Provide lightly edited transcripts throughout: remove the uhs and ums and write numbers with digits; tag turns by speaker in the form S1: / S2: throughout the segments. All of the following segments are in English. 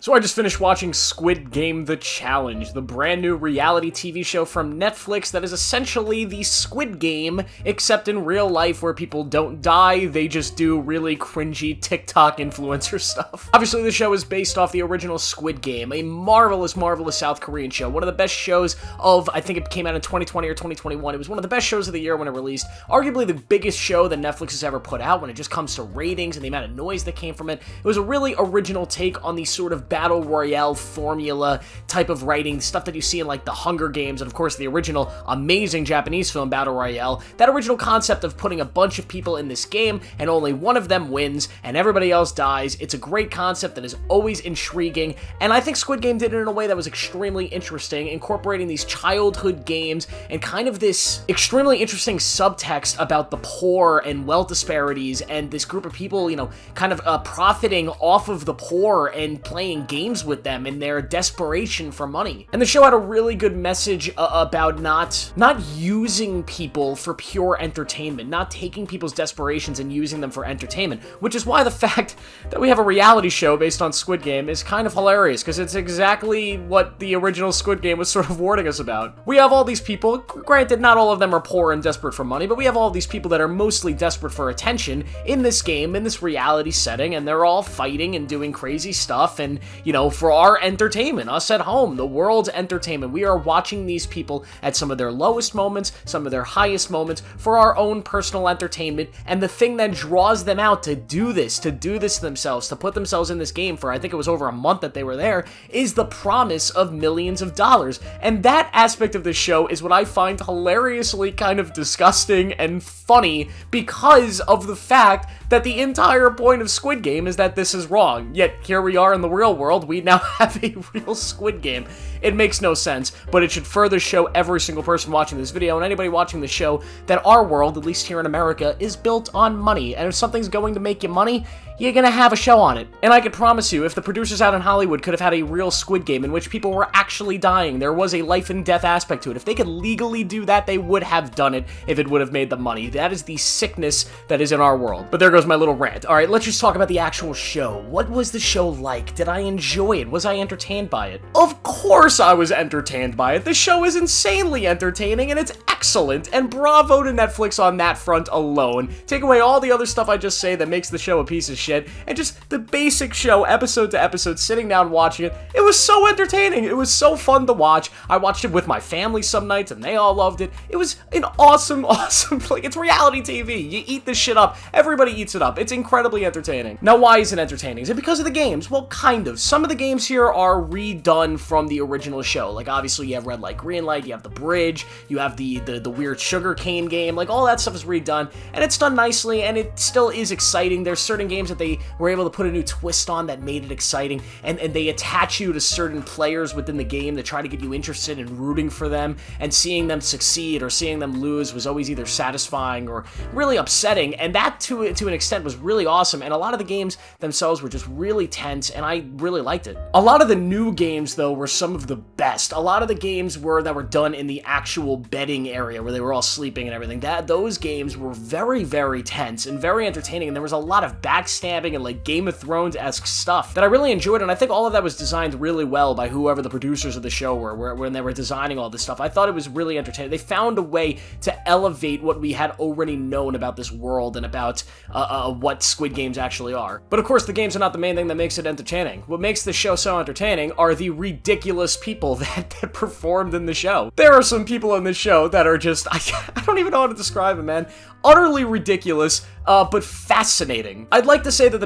S1: So I just finished watching Squid Game: The Challenge, the brand new reality TV show from Netflix that is essentially the Squid Game, except in real life where people don't die, they just do really cringy TikTok influencer stuff. Obviously, the show is based off the original Squid Game, a marvelous, marvelous South Korean show. One of the best shows of, I think it came out in 2020 or 2021. It was one of the best shows of the year when it released. Arguably the biggest show that Netflix has ever put out when it just comes to ratings and the amount of noise that came from it. It was a really original take on the sort of battle royale formula type of writing, stuff that you see in like the Hunger Games and of course the original amazing Japanese film Battle Royale. That original concept of putting a bunch of people in this game and only one of them wins and everybody else dies. It's a great concept that is always intriguing, and I think Squid Game did it in a way that was extremely interesting, incorporating these childhood games and kind of this extremely interesting subtext about the poor and wealth disparities and this group of people, you know, kind of profiting off of the poor and playing games with them in their desperation for money. And the show had a really good message about not using people for pure entertainment, not taking people's desperations and using them for entertainment, which is why the fact that we have a reality show based on Squid Game is kind of hilarious, because it's exactly what the original Squid Game was sort of warning us about. We have all these people, granted not all of them are poor and desperate for money, but we have all these people that are mostly desperate for attention in this game, in this reality setting, and they're all fighting and doing crazy stuff, and, you know, for our entertainment, us at home, the world's entertainment. We are watching these people at some of their lowest moments, some of their highest moments, for our own personal entertainment, and the thing that draws them out to do this to themselves, to put themselves in this game for, I think it was over a month that they were there, is the promise of millions of dollars. And that aspect of the show is what I find hilariously kind of disgusting and funny, because of the fact that the entire point of Squid Game is that this is wrong. Yet here we are in the real world, we now have a real Squid Game. It makes no sense, but it should further show every single person watching this video and anybody watching the show that our world, at least here in America, is built on money. And if something's going to make you money, you're gonna have a show on it. And I can promise you, if the producers out in Hollywood could have had a real Squid Game in which people were actually dying, there was a life and death aspect to it, if they could legally do that, they would have done it if it would have made them money. That is the sickness that is in our world. But there goes my little rant. Alright, let's just talk about the actual show. What was the show like? Did I enjoy it? Was I entertained by it? Of course I was entertained by it. The show is insanely entertaining and it's excellent, and bravo to Netflix on that front alone. Take away all the other stuff I just say that makes the show a piece of shit, and just the basic show, episode to episode, sitting down watching it. It was so entertaining. It was so fun to watch. I watched it with my family some nights, and they all loved it. It was an awesome, like, it's reality TV. You eat this shit up. Everybody eats it up. It's incredibly entertaining. Now, why is it entertaining? Is it because of the games? Well, kind of. Some of the games here are redone from the original show. Like, obviously, you have Red Light, Green Light, you have the bridge, you have the weird sugar cane game. Like, all that stuff is redone, and it's done nicely, and it still is exciting. There's certain games that they were able to put a new twist on that made it exciting, and they attach you to certain players within the game that try to get you interested in rooting for them, and seeing them succeed or seeing them lose was always either satisfying or really upsetting, and that to an extent was really awesome. And a lot of the games themselves were just really tense, and I really liked it. A lot of the new games, though, were some of the best. A lot of the games that were done in the actual bedding area where they were all sleeping and everything. Those games were very, very tense and very entertaining, and there was a lot of backstabbing and like Game of Thrones-esque stuff that I really enjoyed, and I think all of that was designed really well by whoever the producers of the show were when they were designing all this stuff. I thought it was really entertaining. They found a way to elevate what we had already known about this world and about what Squid Games actually are. But of course, the games are not the main thing that makes it entertaining. What makes the show so entertaining are the ridiculous people that performed in the show. There are some people in this show that are just, I don't even know how to describe them, man. Utterly ridiculous, but fascinating. I'd like to say that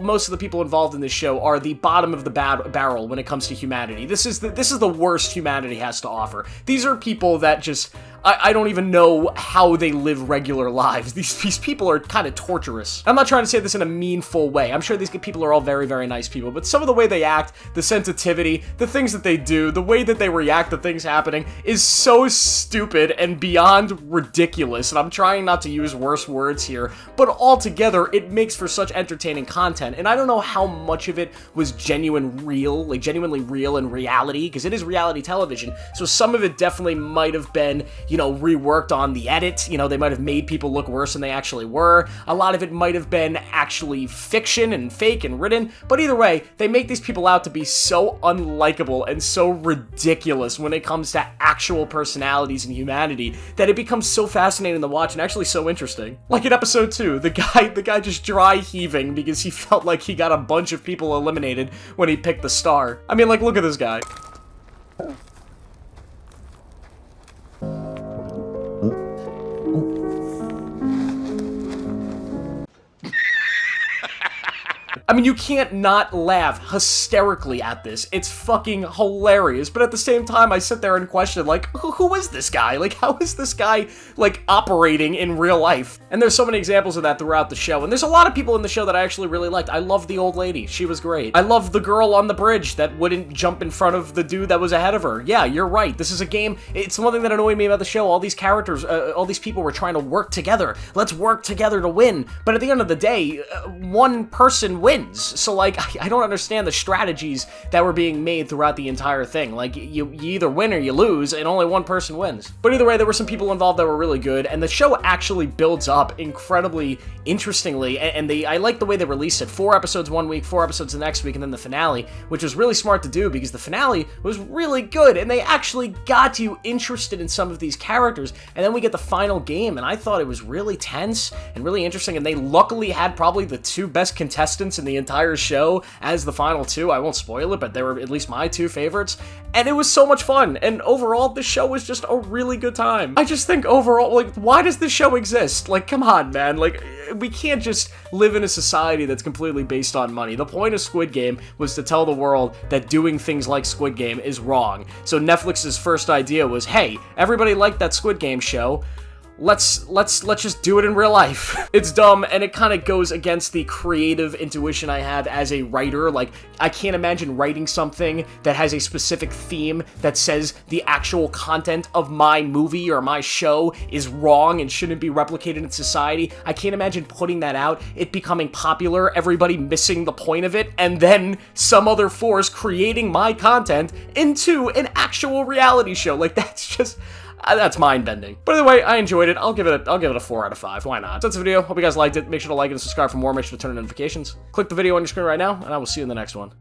S1: most of the people involved in this show are the bottom of the barrel when it comes to humanity. This is the worst humanity has to offer. These are people that just, I don't even know how they live regular lives. These people are kind of torturous. I'm not trying to say this in a meanful way. I'm sure these people are all very, very nice people, but some of the way they act, the sensitivity, the things that they do, the way that they react to things happening is so stupid and beyond ridiculous, and I'm trying not to use worse words here, but altogether, it makes for such entertaining content, and I don't know how much of it was genuinely real in reality, because it is reality television, so some of it definitely might have been, you know, reworked on the edit. You know, they might have made people look worse than they actually were. A lot of it might have been actually fiction and fake and written, but either way, they make these people out to be so unlikable and so ridiculous when it comes to actual personalities and humanity that it becomes so fascinating to watch and actually so interesting. Like in episode 2, the guy just dry heaving because he felt like he got a bunch of people eliminated when he picked the star. I mean, like, look at this guy. I mean, you can't not laugh hysterically at this. It's fucking hilarious. But at the same time, I sit there and question, like, who is this guy? Like, how is this guy, like, operating in real life? And there's so many examples of that throughout the show. And there's a lot of people in the show that I actually really liked. I love the old lady. She was great. I love the girl on the bridge that wouldn't jump in front of the dude that was ahead of her. Yeah, you're right. This is a game. It's one thing that annoyed me about the show. All these characters, all these people were trying to work together. Let's work together to win. But at the end of the day, one person wins. So, like, I don't understand the strategies that were being made throughout the entire thing. Like, you either win or you lose, and only one person wins. But either way, there were some people involved that were really good, and the show actually builds up incredibly interestingly, and I like the way they released it. 4 episodes one week, 4 episodes the next week, and then the finale, which was really smart to do because the finale was really good, and they actually got you interested in some of these characters, and then we get the final game, and I thought it was really tense and really interesting, and they luckily had probably the 2 best contestants in the entire show as the final 2. I won't spoil it, but they were at least my 2 favorites, and it was so much fun, and overall, the show was just a really good time. I just think overall, like, why does this show exist? Like, come on, man, like, we can't just live in a society that's completely based on money. The point of Squid Game was to tell the world that doing things like Squid Game is wrong. So Netflix's first idea was, hey, everybody liked that Squid Game show. Let's just do it in real life. It's dumb, and it kind of goes against the creative intuition I had as a writer. Like, I can't imagine writing something that has a specific theme that says the actual content of my movie or my show is wrong and shouldn't be replicated in society. I can't imagine putting that out, it becoming popular, everybody missing the point of it, and then some other force creating my content into an actual reality show. Like, that's mind-bending. But either way, I enjoyed it. I'll give it a 4 out of 5. Why not? That's the video. Hope you guys liked it. Make sure to like it and subscribe for more. Make sure to turn on notifications. Click the video on your screen right now, and I will see you in the next one.